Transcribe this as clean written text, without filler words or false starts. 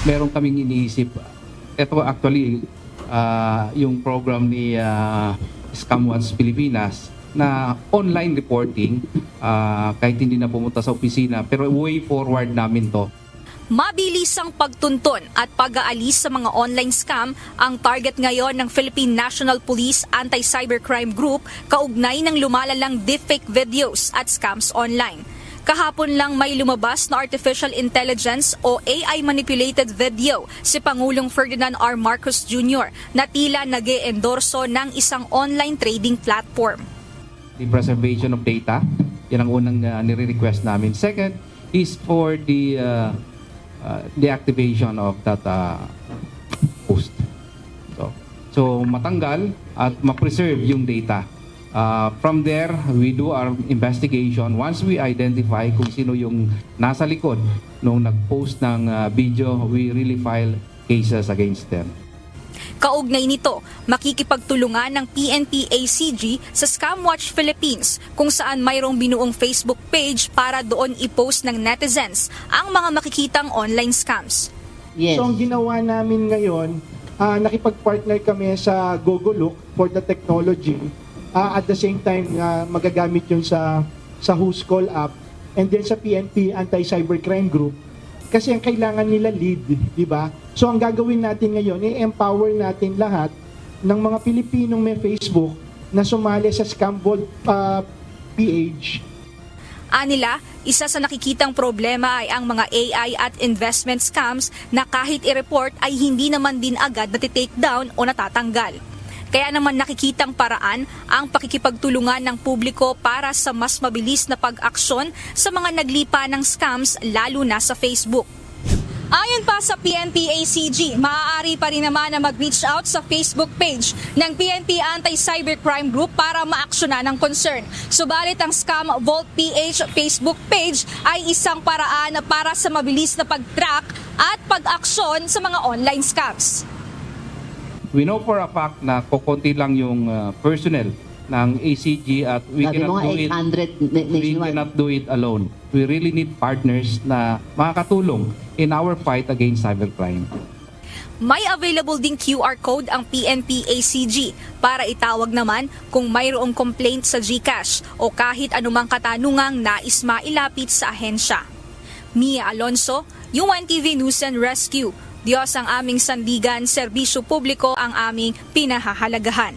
meron kaming iniisip. Ito actually, yung program ni Scam Watch Pilipinas na online reporting, kahit hindi na pumunta sa opisina, pero way forward namin to. Mabilis ang pagtunton at pag-aalis sa mga online scam ang target ngayon ng Philippine National Police Anti-Cybercrime Group kaugnay ng lumalalang deepfake videos at scams online. Kahapon lang may lumabas na artificial intelligence o AI manipulated video si Pangulong Ferdinand R. Marcos Jr. na tila nag-e-endorso ng isang online trading platform. The preservation of data, yan ang unang nire-request namin. Second is for the activation of that post. So matanggal at ma-preserve yung data. From there, we do our investigation. Once we identify kung sino yung nasa likod nung nag-post ng video, we really file cases against them. Kaugnay nito, makikipagtulungan ng PNP-ACG sa Scamwatch Philippines kung saan mayroong binuong Facebook page para doon i-post ng netizens ang mga makikitang online scams. Yes. So ang ginawa namin ngayon, nakipag-partner kami sa Gogolook for the technology. At the same time, magagamit yun sa Who's Call app and then sa PNP Anti-Cybercrime Group. Kasi ang kailangan nila lead, di ba? So ang gagawin natin ngayon, i-empower natin lahat ng mga Pilipinong may Facebook na sumali sa Scamvault PH. Anila, isa sa nakikitang problema ay ang mga AI at investment scams na kahit i-report ay hindi naman din agad natitake down o natatanggal. Kaya naman nakikitang paraan ang pakikipagtulungan ng publiko para sa mas mabilis na pag-aksyon sa mga naglipa ng scams lalo na sa Facebook. Ayon pa sa PNP-ACG, maaari pa rin naman na mag-reach out sa Facebook page ng PNP Anti-Cybercrime Group para maaksyonan ng concern. Subalit ang Scamvault PH Facebook page ay isang paraan para sa mabilis na pag-track at pag-aksyon sa mga online scams. We know for a fact na kukunti lang yung personnel ng ACG at we Sabi mo nga, 800 nationwide. cannot do it alone. We really need partners na makakatulong in our fight against cybercrime. May available ding QR code ang PNP-ACG para itawag naman kung mayroong complaint sa GCash o kahit anumang katanungang nais mailapit sa ahensya. Mia Alonso, UNTV News and Rescue. Diyos ang aming sandigan, serbisyo publiko ang aming pinahahalagahan.